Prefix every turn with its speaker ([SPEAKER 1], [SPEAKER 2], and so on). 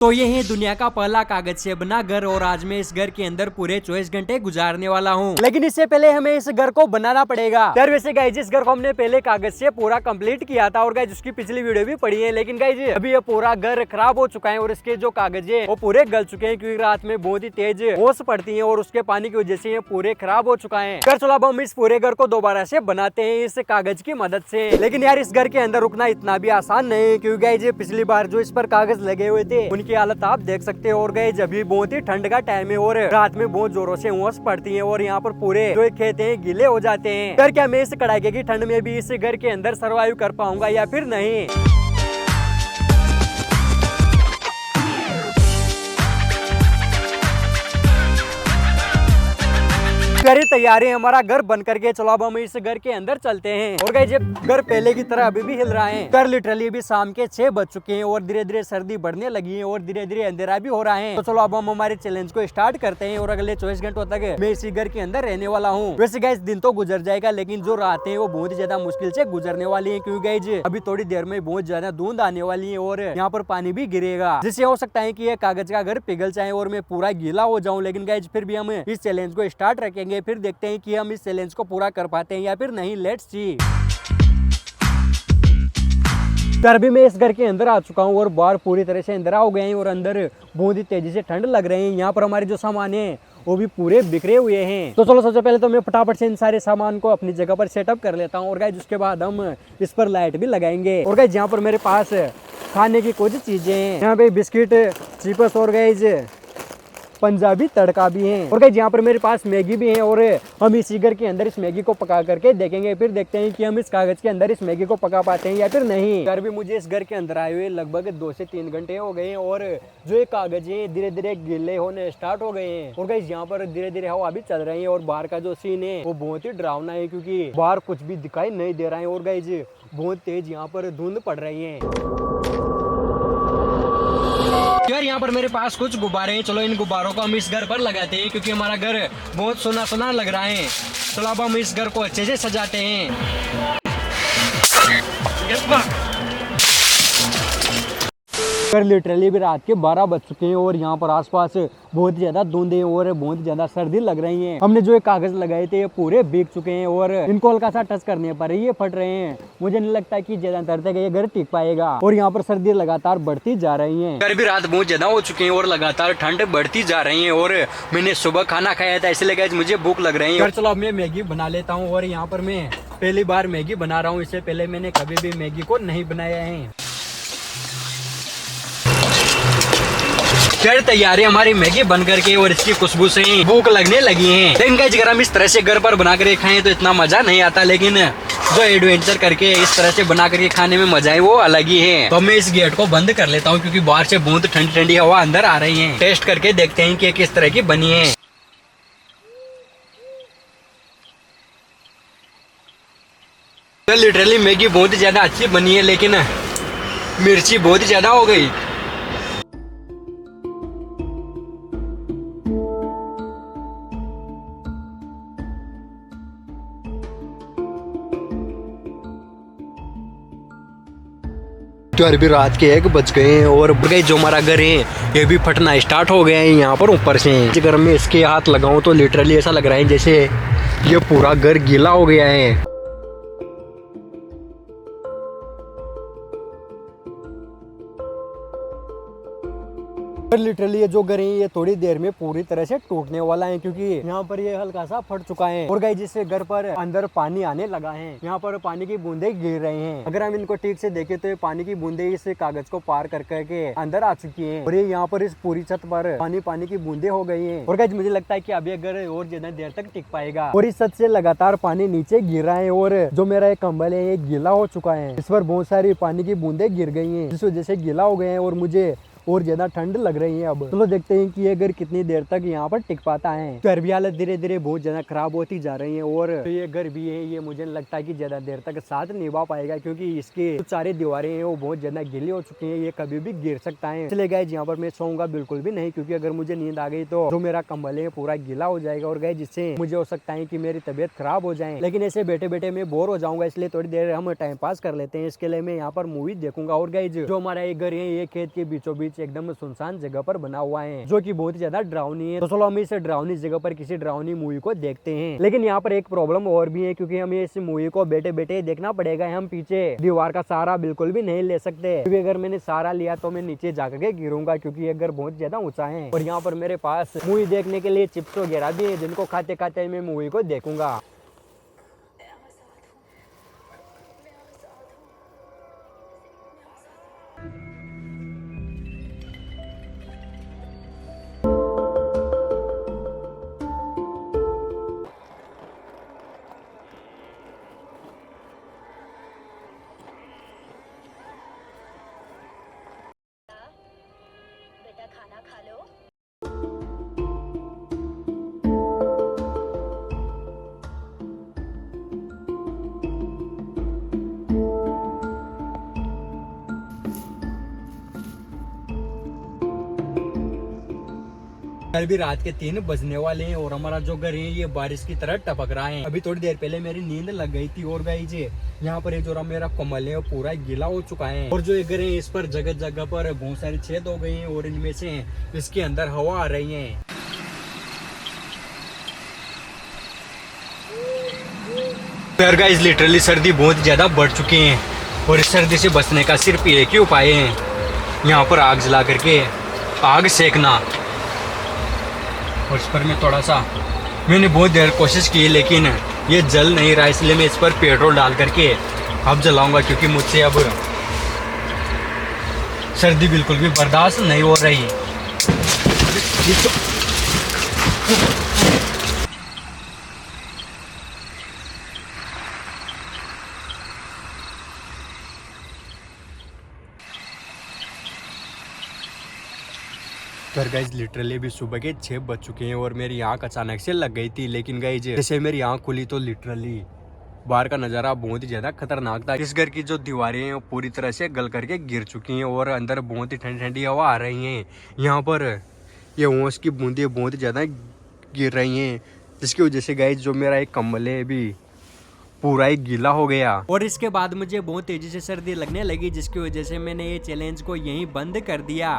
[SPEAKER 1] तो ये है दुनिया का पहला कागज से बना घर और आज मैं इस घर के अंदर पूरे 24 घंटे गुजारने वाला हूँ। लेकिन इससे पहले हमें इस घर को बनाना पड़ेगा। यार वैसे गाइज इस घर को हमने पहले कागज से पूरा कंप्लीट किया था और गाइज उसकी पिछली वीडियो भी पड़ी है। लेकिन गाइज अभी ये पूरा घर खराब हो चुका है और इसके जो कागज है वो पूरे गल चुके हैं क्योंकि रात में बहुत ही तेज ओस पड़ती है और उसके पानी की वजह से ये पूरे खराब हो चुका है। कर चलो अब हम इस पूरे घर को दोबारा से बनाते हैं इस कागज की मदद से। लेकिन यार इस घर के अंदर रुकना इतना भी आसान नहीं क्योंकि गाइज पिछली बार जो इस पर कागज लगे हुए थे उनकी हालत आप देख सकते हो। और गाइस अभी बहुत ही ठंड का टाइम है और रात में बहुत जोरों से ओस पड़ती है और यहाँ पर पूरे जो खेत हैं गीले हो जाते हैं। फिर क्या मैं इस कड़ाके की ठंड में भी इस घर के अंदर सर्वाइव कर पाऊंगा या फिर नहीं। सारी तैयारी हमारा घर बन करके चलो अब हम इस घर के अंदर चलते हैं। और गाइस ये घर पहले की तरह अभी भी हिल रहा है। घर लिटरली अभी शाम के 6 बज चुके हैं और धीरे धीरे सर्दी बढ़ने लगी है और धीरे धीरे अंधेरा भी हो रहा है। तो चलो अब हम हमारे चैलेंज को स्टार्ट करते हैं और अगले 24 घंटों तक मैं इसी घर के अंदर रहने वाला हूँ। वैसे गाइस दिन तो गुजर जाएगा लेकिन जो रातें हैं वो बहुत ही ज्यादा मुश्किल से गुजरने वाली है क्योंकि गाइस अभी थोड़ी देर में बहुत ज्यादा धुंध आने वाली है और यहाँ पर पानी भी गिरेगा जिससे हो सकता है कि ये कागज का घर पिघल जाए और मैं पूरा गीला हो जाऊं। लेकिन गाइस फिर भी हम इस चैलेंज को स्टार्ट रखेंगे, फिर देखते हैं कि हम इस चैलेंज को पूरा कर पाते हैं या फिर नहीं। Let's see. फिर भी मैं इस घर के अंदर आ चुका हूँ और बाहर पूरी तरह से अंधेरा हो गए हैं और अंदर बहुत ही तेजी से ठंड लग रही है। यहाँ पर हमारे जो सामान है वो भी पूरे बिखरे हुए हैं। तो चलो सबसे पहले तो मैं फटाफट से इन सारे सामान को अपनी जगह पर सेटअप कर लेता हूँ और गाइस उसके बाद हम इस पर लाइट भी लगाएंगे। और गाइस यहाँ पर मेरे पास खाने की कुछ चीजें हैं। यहाँ पे बिस्किट, चिप्स और गाइस पंजाबी तड़का भी है। और गाइस यहाँ पर मेरे पास मैगी भी है और हम इसी घर के अंदर इस मैगी को पका करके देखेंगे, फिर देखते हैं कि हम इस कागज के अंदर इस मैगी को पका पाते हैं या फिर नहीं। घर भी मुझे इस घर के अंदर आए हुए लगभग 2 से 3 घंटे हो गए हैं और जो ये कागज है धीरे धीरे गीले होने स्टार्ट हो गए हैं। और गाइस यहाँ पर धीरे धीरे हवा भी चल रही है और बाहर का जो सीन है वो बहुत ही डरावना है क्योंकि बाहर कुछ भी दिखाई नहीं दे रहा है और गाइस बहुत तेज यहाँ पर धुंध पड़ रही है। यार यहाँ पर मेरे पास कुछ गुब्बारे हैं, चलो इन गुब्बारों को हम इस घर पर लगाते हैं क्योंकि हमारा घर बहुत सुना सुना लग रहा है। चलो अब हम इस घर को अच्छे से सजाते हैं। पर लिटरली भी रात के 12 बज चुके हैं और यहाँ पर आसपास बहुत ज्यादा धुंधे और बहुत ज्यादा सर्दी लग रही है। हमने जो ये कागज लगाए थे ये पूरे भीग चुके हैं और इनको हल्का सा टच करने पर ये फट रहे हैं। मुझे नहीं लगता कि ज्यादा देर तक ये घर टिक पाएगा और यहाँ पर सर्दी लगातार बढ़ती जा रही है। घर भी रात बहुत ज्यादा हो चुके हैं और लगातार ठंड बढ़ती जा रही है और मैंने सुबह खाना खाया था इसलिए गाइस मुझे भूख लग रही है। चलो अब मैं मैगी बना लेता हूँ और यहाँ पर मैं पहली बार मैगी बना रहा हूँ, इससे पहले मैंने कभी भी मैगी को नहीं बनाया है। फिर तैयारी हमारी मैगी बन करके और इसकी खुशबू से ही भूख लगने लगी है। लेकिन गाइस अगर हम इस तरह से घर पर बना कर खाएं तो इतना मजा नहीं आता, लेकिन जो एडवेंचर करके इस तरह से बना करके खाने में मजा है वो अलग ही है। तो मैं इस गेट को बंद कर लेता हूँ क्योंकि बाहर से बहुत ठंडी ठंडी हवा अंदर आ रही है। टेस्ट करके देखते हैं कि किस तरह की बनी है। तो लिटरली मैगी बहुत ही ज्यादा अच्छी बनी है लेकिन मिर्ची बहुत ही ज्यादा हो गई। तो अभी रात के 1 बज गए हैं और जो हमारा घर है ये भी फटना स्टार्ट हो गया है यहाँ पर ऊपर से। अगर मैं इसके हाथ लगाऊं तो लिटरली ऐसा लग रहा है जैसे ये पूरा घर गीला हो गया है। लिटरली ये जो घर है ये थोड़ी देर में पूरी तरह से टूटने वाला है क्योंकि यहाँ पर ये हल्का सा फट चुका है और गाइस जिससे घर पर अंदर पानी आने लगा है। यहाँ पर पानी की बूंदे गिर रही हैं। अगर हम इनको ठीक से देखें तो ये पानी की बूंदे इस कागज को पार कर करके अंदर आ चुकी हैं और ये यहाँ पर इस पूरी छत पर पानी की बूंदे हो गई हैं। और गाइस मुझे लगता है कि अभी घर और ज्यादा देर तक टिक पाएगा। और इस छत से लगातार पानी नीचे गिर रहा है और जो मेरा ये कंबल है ये गीला हो चुका है। इस पर बहुत सारी पानी की बूंदे गिर गई है जिस वजह से गीला हो गए हैं और मुझे और ज्यादा ठंड लग रही है। अब चलो देखते हैं कि ये घर कितनी देर तक यहाँ पर टिक पाता है। घर भी हालत धीरे धीरे बहुत ज्यादा खराब होती जा रही है और तो ये घर भी है ये मुझे लगता है कि ज्यादा देर तक साथ निभा पाएगा क्योंकि इसके जो सारी दीवारें हैं वो बहुत ज्यादा गीली हो चुकी हैं। ये कभी भी गिर सकता है। इसलिए गाइस यहाँ पर मैं सोऊंगा बिल्कुल भी नहीं क्योंकि अगर मुझे नींद आ गई तो जो मेरा कंबल है पूरा गीला हो जाएगा और गाइस जिससे मुझे हो सकता है कि मेरी तबीयत खराब हो जाए। लेकिन ऐसे बैठे बैठे मैं बोर हो जाऊंगा इसलिए थोड़ी देर हम टाइम पास कर लेते हैं। इसके लिए मैं यहाँ पर मूवी देखूंगा। और गाइस जो हमारा ये घर है ये खेत के बीचों बीच से एकदम सुनसान जगह पर बना हुआ है, जो कि बहुत ही ज्यादा डरावनी है। तो चलो हम इस डरावनी जगह पर किसी डरावनी मूवी को देखते हैं। लेकिन यहाँ पर एक प्रॉब्लम और भी है, क्योंकि हमें इस मूवी को बैठे बैठे देखना पड़ेगा। हम पीछे दीवार का सहारा बिल्कुल भी नहीं ले सकते, क्योंकि अगर मैंने सहारा लिया तो मैं नीचे जाकर के गिरूंगा, क्योंकि अगर बहुत ज्यादा ऊंचा है। और यहाँ पर मेरे पास मूवी देखने के लिए चिप्स वगैरह भी है, जिनको खाते खाते मैं मूवी को देखूंगा।
[SPEAKER 2] बेटा खाना खा लो।
[SPEAKER 1] अभी रात के 3 बजने वाले हैं और हमारा जो घर है ये बारिश की तरह टपक रहा है। अभी थोड़ी देर पहले मेरी नींद लग गई थी और गाइस यहाँ पर ये जो मेरा कमल है वो पूरा गीला हो चुका है। और जो ये घर है इस पर जगह जगह पर बहुत सारे छेद हो गए हैं और इनमें से इसके अंदर हवा आ रही है। यार गाइस लिटरली सर्दी बहुत ज्यादा बढ़ चुकी है और इस सर्दी से बचने का सिर्फ एक ही उपाय है, यहाँ पर आग जला करके आग सेकना। और इस पर मैं थोड़ा सा मैंने बहुत देर कोशिश की लेकिन ये जल नहीं रहा, इसलिए मैं इस पर पेट्रोल डाल करके अब जलाऊंगा, क्योंकि मुझसे अब सर्दी बिल्कुल भी बर्दाश्त नहीं हो रही। पर गाइज लिटरली अभी सुबह के 6 बज चुके हैं और मेरी आँख अचानक से लग गई थी। लेकिन गाइज जैसे मेरी आँख खुली तो लिटरली बाहर का नज़ारा बहुत ही ज़्यादा खतरनाक था। इस घर की जो दीवारें हैं वो पूरी तरह से गल करके गिर चुकी हैं और अंदर बहुत ही ठंडी ठंडी हवा आ रही है। यहाँ पर ये ओस की बूंदें बहुत ही ज़्यादा गिर रही हैं, जिसकी वजह से गाइज जो मेरा एक कम्बल है अभी पूरा ही गीला हो गया। और इसके बाद मुझे बहुत तेज़ी से सर्दी लगने लगी, जिसकी वजह से मैंने ये चैलेंज को यहीं बंद कर दिया।